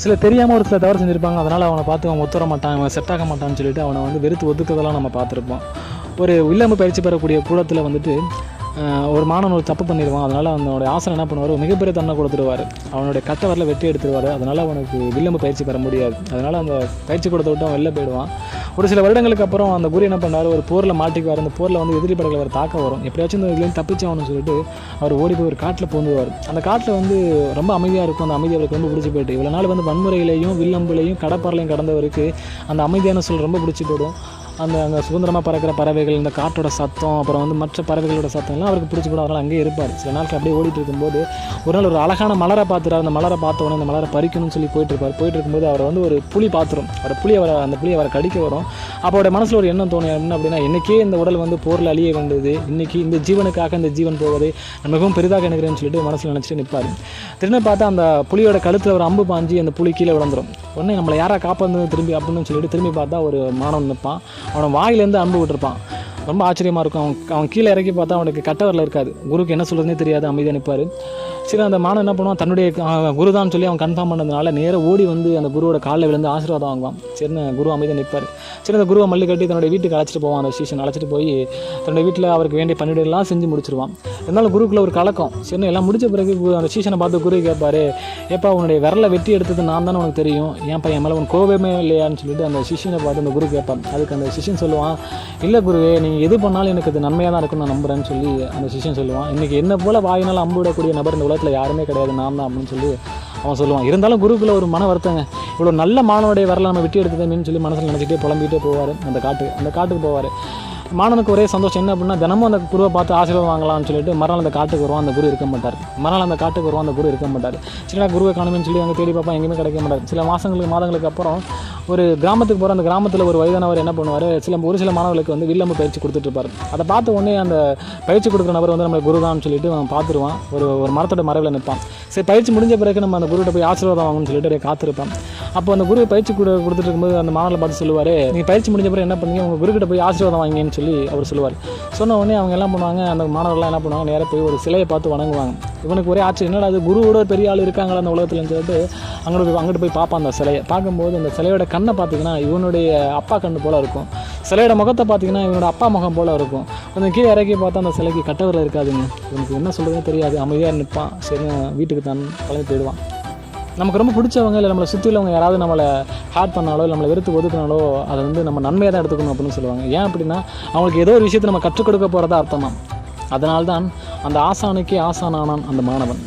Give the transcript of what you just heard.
சில தெரியாமல் ஒரு சில தவறு செஞ்சுருப்பாங்க. அதனால் அவனை பார்த்து அவன் ஒத்துற மாட்டான், அவன் செட் ஆக மாட்டான்னு சொல்லிட்டு அவனை வந்து வெறுத்து ஒதுக்குறதெல்லாம் நம்ம பார்த்துருப்போம். ஒரு வில்லம்பு பயிற்சி பெறக்கூடிய கூடத்தில் வந்துட்டு ஒரு மாணவன் ஒரு தப்பு பண்ணிடுவான். அதனால் அவனோட ஆசிரியர் என்ன பண்ணுவார், மிகப்பெரிய தண்டனை கொடுத்துருவார். அவனுடைய கட்டை வரல வெட்டி எடுத்துருவார். அதனால் அவனுக்கு வில்லம்பு பயிற்சி பெற முடியாது. அதனால் அந்த பயிற்சி கூடத்தை விட்டு அவன் வெளில போயிடுவான். ஒரு சில வருடங்களுக்கு அப்புறம் அந்த குரு என்ன பண்ணார், ஒரு போரில் மாட்டிக்குவார். அந்த போரில் வந்து எதிரி படைகளை அவர் தாக்க வரும். எப்படியாச்சும் இந்த இதுலேருந்து தப்பிச்சாகணும்னு சொல்லிட்டு அவர் ஓடி போய் ஒரு காட்டில் பூந்துவார். அந்த காட்டில் வந்து ரொம்ப அமைதியாக இருக்கும். அந்த அமைதி அவருக்கு ரொம்ப பிடிச்சி போயிட்டு, இவ்வளோ நாள் வந்து வன்முறையிலையும் வில்லம்புலையும் கடப்பாறையிலையும் கடந்தவருக்கு அந்த அமைதியான சொல் ரொம்ப பிடிச்சி போயிடும். அந்த சுதந்திரமாக பறக்கிற பறவைகள், இந்த காட்டோட சத்தம், அப்புறம் வந்து மற்ற பறவைகளோட சத்தம்லாம் அவருக்கு பிடிச்சி கூட அதனால் அங்கேயே இருப்பார். சில நாட்கள் அப்படியே ஓடிட்டு இருக்கும்போது ஒரு நாள் ஒரு அழகான மலரை பார்த்துறாரு. அந்த மலரை பார்த்த உடனே அந்த மலரை பறிக்கணும்னு சொல்லி போயிட்டு இருக்கும்போது அவர் வந்து ஒரு புலி பார்த்துரும். அந்த புளி அவரை கடிக்க வரும். அப்போ அவருடைய மனசில் ஒரு எண்ணம் தோணும், என்ன அப்படின்னா, இன்றைக்கே இந்த உடல் வந்து போரில் அழிய வேண்டியது, இன்றைக்கி இந்த ஜீவனுக்காக இந்த ஜீவன் போவதை நான் மிகவும் பெரிதாக நினைக்கிறேன்னு சொல்லிட்டு மனசில் நினச்சிட்டு நிற்பார். திரும்ப பார்த்தா அந்த புலியோட கழுத்தில் ஒரு அம்பு பாஞ்சி அந்த புலி கீழே விழுந்துடும். உடனே நம்மளை யாராக காப்பாந்து திரும்பி அப்படின்னு சொல்லிட்டு திரும்பி பார்த்தா ஒரு மாணவன் நிற்பான். அவனை வாயிலேருந்து அம்பு விட்டுருப்பான். ரொம்ப ஆச்சரியமாக இருக்கும். அவன் கீழே இறக்கி பார்த்தா அவனுக்கு கட்டவரில் இருக்காது. குருக்கு என்ன சொல்கிறதுனே தெரியாது, அமைதியாக நிற்பார். சரி, அந்த மாணவன் என்ன பண்ணுவான், தன்னுடைய குருதான் சொல்லி அவன் கன்ஃபார்ம் பண்ணதுனால நேராக ஓடி வந்து அந்த குருவோட காலில் விழுந்து ஆசீர்வாதம் வாங்குவான். சரின்னு குரு அமைதியாக நிற்பார். சரி, அந்த குருவை மல்லி கட்டி தன்னுடைய வீட்டுக்கு அழைச்சிட்டு போவான். அந்த சீசன் அழைச்சிட்டு போய் தன்னுடைய வீட்டில் அவருக்கு வேண்டிய பணிவிடைலாம் செஞ்சு முடிச்சிருவான். இருந்தாலும் குருக்குள்ள ஒரு கலக்கம். சரின்னு எல்லாம் முடிச்ச பிறகு அந்த சீசனை பார்த்து குரு கேட்பார், ஏப்பா உன்னுடைய விரலை வெட்டி எடுத்தது நான் தானே உனக்கு தெரியும், ஏன்ப்பா என் மேலே உனக்கு கோபமே இல்லையான்னு சொல்லிட்டு அந்த சிஷியனை பார்த்து அந்த குரு கேட்பான். அதுக்கு அந்த சிஷியன் சொல்லுவான், இல்லை குருவே, நீங்கள் எது பண்ணாலும் எனக்கு அது நன்மையாக தான் இருக்குன்னு நான் நம்புறேன்னு சொல்லி அந்த சிஷியன் சொல்லுவான். இன்றைக்கி என்ன போல் வாயினால் அம்பு விடக்கூடிய நபர் இந்த உலகத்தில் யாருமே கிடையாது, நான் தான் அப்படின்னு சொல்லி அவன் சொல்லுவான். இருந்தாலும் குருக்குள்ள ஒரு மன வருத்தங்க, இவ்வளோ நல்ல மாணவனுடைய வரல நம்ம வெட்டி எடுத்ததுன்னு சொல்லி மனசில் நினச்சிட்டே புலம்பிகிட்டே போவார். அந்த காட்டுக்கு போவார். மாணவனுக்கு ஒரே சந்தோஷம் என்ன அப்படின்னா, தினமும் அந்த குருவை பார்த்து ஆசீர்வாதம் வாங்கலாம்னு சொல்லிட்டு மறுநாள் அந்த காட்டுக்கு வருவான். அந்த குரு இருக்க மாட்டார். அந்த குரு இருக்க மாட்டார். சின்ன குருவை காணுமேன்னு சொல்லி அங்கே தேடி பார்ப்போம், எங்கேயுமே கிடைக்க மாட்டார். சில மாதங்களுக்கு அப்புறம் ஒரு கிராமத்துக்கு போகிற அந்த கிராமத்தில் ஒரு வயதானவர் என்ன பண்ணுவார், ஒரு சில மாணவர்களுக்கு வந்து வில்லம்பு பயிற்சி கொடுத்துட்ருப்பார். அதை பார்த்த உடனே அந்த பயிற்சி கொடுக்குற நபர் வந்து நம்ம குருதான்னு சொல்லிட்டு அவன் பார்த்துருவான். ஒரு மரத்தோட மரவில் நிற்பான். சரி, பயிற்சி முடிஞ்ச பிறகு நம்ம அந்த குருகிட்ட போய் ஆசீர்வாதம் வாங்கணும்னு சொல்லிட்டு காத்திருப்பான். அப்போ அந்த குரு பயிற்சி கொடுத்துட்டு இருக்கும்போது அந்த மாணவர்களை பார்த்து சொல்லுவார், நீங்கள் பயிற்சி முடிஞ்ச பிறகு என்ன பண்ணீங்க, உங்கள் குருக்கிட்ட போய் ஆசீர்வாதம் வாங்கின்னு சொல்லி அவர் சொல்லுவார். சொன்ன உடனே அவங்க என்ன பண்ணுவாங்க, அந்த மாணவர்கள்லாம் என்ன பண்ணுவாங்க, நேராக போய் ஒரு சிலையை பார்த்து வணங்குவாங்க. இவனுக்கு ஒரே ஆச்சரியம், என்னடா அது குருவோட ஒரு பெரிய ஆள் இருக்காங்களா அந்த உலகத்துலன்னு சொல்லிட்டு அங்கிட்டு போய் பார்ப்பான். அந்த சிலையை பார்க்கும்போது அந்த சிலையோட கண்ணை பார்த்தீங்கன்னா இவனுடைய அப்பா கண்ணு போல் இருக்கும். சிலையோட முகத்தை பார்த்தீங்கன்னா இவனோட அப்பா முகம் போல் இருக்கும். கொஞ்சம் கீழே இறக்கி பார்த்தா அந்த சிலைக்கு கட்டவரில் இருக்காதுங்க. இவனுக்கு என்ன சொல்கிறதுனே தெரியாது, அமைதியாக நிற்பான். சரி, வீட்டுக்கு தான் கிளம்பி போயிடுவான். நமக்கு ரொம்ப பிடிச்சவங்க இல்லை நம்மளை சுற்றி உள்ளவங்க யாராவது நம்மளை ஹேட் பண்ணாலோ நம்மளை வெறுத்து ஒதுக்கினாலோ அதை வந்து நம்ம நன்மையாக தான் எடுத்துக்கணும் அப்படின்னு சொல்லுவாங்க. ஏன் அப்படின்னா, அவங்களுக்கு ஏதோ ஒரு விஷயத்தை நம்ம கற்றுக் கொடுக்க போகிறதா அர்த்தமா. அதனால்தான் அந்த ஆசானுக்கே ஆசானானான் அந்த மாணவன்.